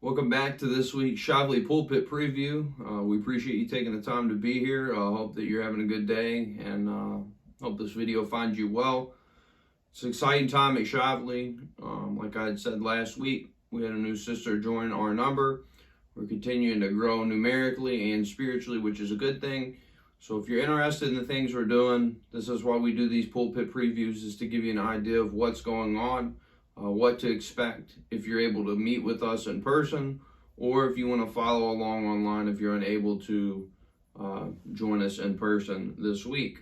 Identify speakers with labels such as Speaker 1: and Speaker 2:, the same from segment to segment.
Speaker 1: Welcome back to this week's Shavli Pulpit Preview. We appreciate you taking the time to be here. Hope that you're having a good day and hope this video finds you well. It's an exciting time at Shavli. Like I had said last week, we had a new sister join our number. We're continuing to grow numerically and spiritually, which is a good thing. So if you're interested in the things we're doing, this is why we do these pulpit previews, is to give you an idea of what's going on. What to expect if you're able to meet with us in person, or if you want to follow along online if you're unable to join us in person this week.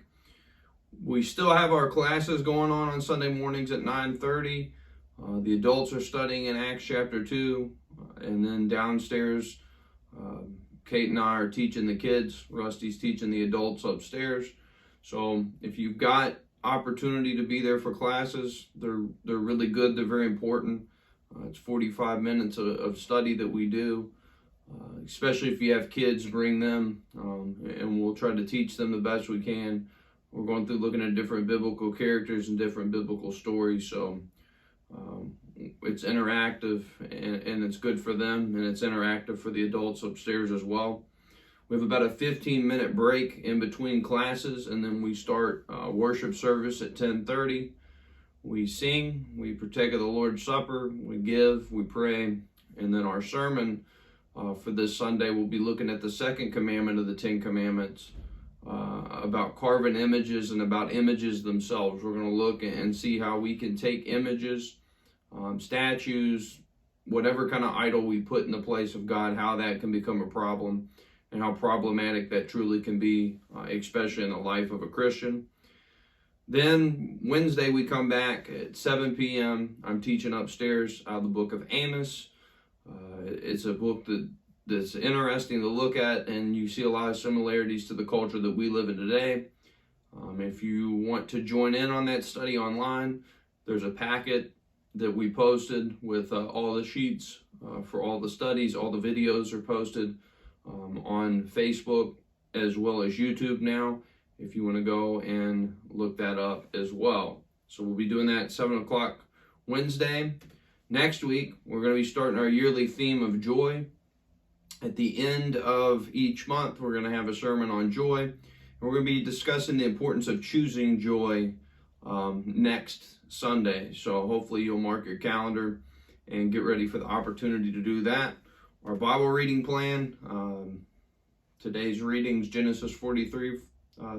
Speaker 1: We still have our classes going on Sunday mornings at 9:30. The adults are studying in Acts chapter 2, and then downstairs, Kate and I are teaching the kids. Rusty's teaching the adults upstairs. So if you've got opportunity to be there for classes, they're really good. They're very important. It's 45 minutes of study that we do, especially if you have kids. Bring them, and we'll try to teach them the best we can. We're going through looking at different biblical characters and different biblical stories, so it's interactive and it's good for them, and it's interactive for the adults upstairs as well. We have about a 15-minute break in between classes, and then we start worship service at 10:30. We sing, we partake of the Lord's Supper, we give, we pray, and then our sermon for this Sunday, we'll be looking at the second commandment of the 10 Commandments, about carving images and about images themselves. We're going to look and see how we can take images, statues, whatever kind of idol we put in the place of God, how that can become a problem, and how problematic that truly can be, especially in the life of a Christian. Then Wednesday we come back at 7 p.m. I'm teaching upstairs out of the book of Amos. It's a book that's interesting to look at, and you see a lot of similarities to the culture that we live in today. If you want to join in on that study online, there's a packet that we posted with all the sheets for all the studies. All the videos are posted on Facebook as well as YouTube now, if you want to go and look that up as well. So we'll be doing that at 7 o'clock Wednesday. Next week, we're going to be starting our yearly theme of joy. At the end of each month, we're going to have a sermon on joy. And we're going to be discussing the importance of choosing joy next Sunday. So hopefully you'll mark your calendar and get ready for the opportunity to do that. Our Bible reading plan, today's readings, Genesis 43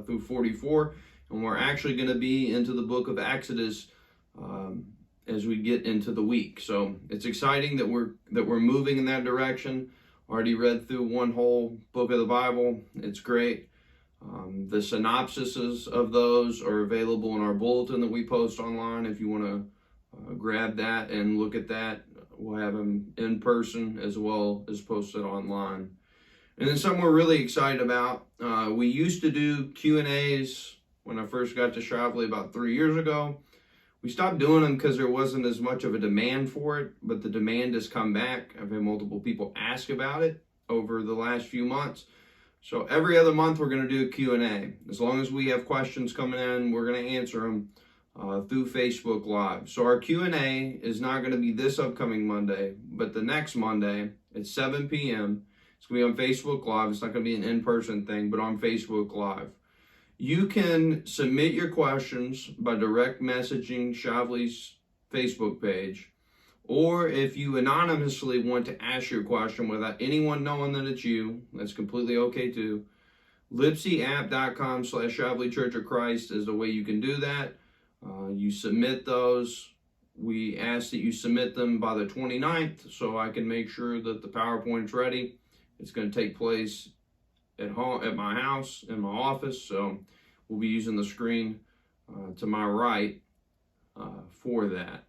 Speaker 1: through 44, and we're actually going to be into the book of Exodus as we get into the week. So it's exciting that we're moving in that direction. Already read through one whole book of the Bible. It's great. The synopsises of those are available in our bulletin that we post online. If you want to grab that and look at that, we'll have them in person as well as posted online. And then something we're really excited about. We used to do Q&As when I first got to Shavli about 3 years ago. We stopped doing them because there wasn't as much of a demand for it, but the demand has come back. I've had multiple people ask about it over the last few months. So every other month we're going to do a Q&A. As long as we have questions coming in, we're going to answer them through Facebook Live. So our Q&A is not going to be this upcoming Monday, but the next Monday at 7 p.m. It's going to be on Facebook Live. It's not going to be an in-person thing, but on Facebook Live. You can submit your questions by direct messaging Shavli's Facebook page, or if you anonymously want to ask your question without anyone knowing that it's you, that's completely okay too. LipsyApp.com/Shavli Church of Christ is the way you can do that. You submit those. We ask that you submit them by the 29th so I can make sure that the PowerPoint's ready. It's going to take place at home, at my house, in my office, so we'll be using the screen to my right for that.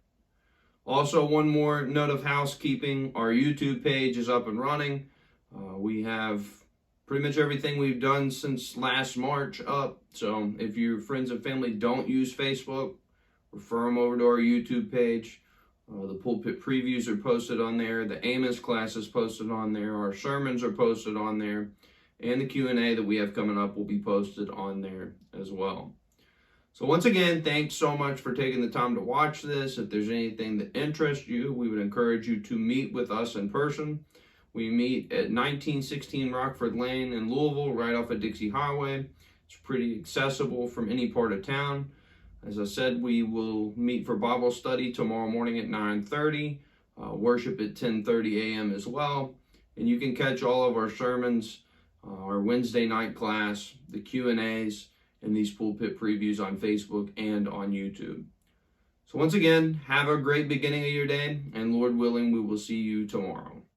Speaker 1: Also, one more note of housekeeping. Our YouTube page is up and running. We have pretty much everything we've done since last March up. So if your friends and family don't use Facebook, refer them over to our YouTube page. The Pulpit Previews are posted on there. The Amos class is posted on there. Our sermons are posted on there. And the Q&A that we have coming up will be posted on there as well. So once again, thanks so much for taking the time to watch this. If there's anything that interests you, we would encourage you to meet with us in person. We meet at 1916 Rockford Lane in Louisville, right off of Dixie Highway. It's pretty accessible from any part of town. As I said, we will meet for Bible study tomorrow morning at 9:30, worship at 10:30 a.m. as well. And you can catch all of our sermons, our Wednesday night class, the Q&As, and these pulpit previews on Facebook and on YouTube. So once again, have a great beginning of your day, and Lord willing, we will see you tomorrow.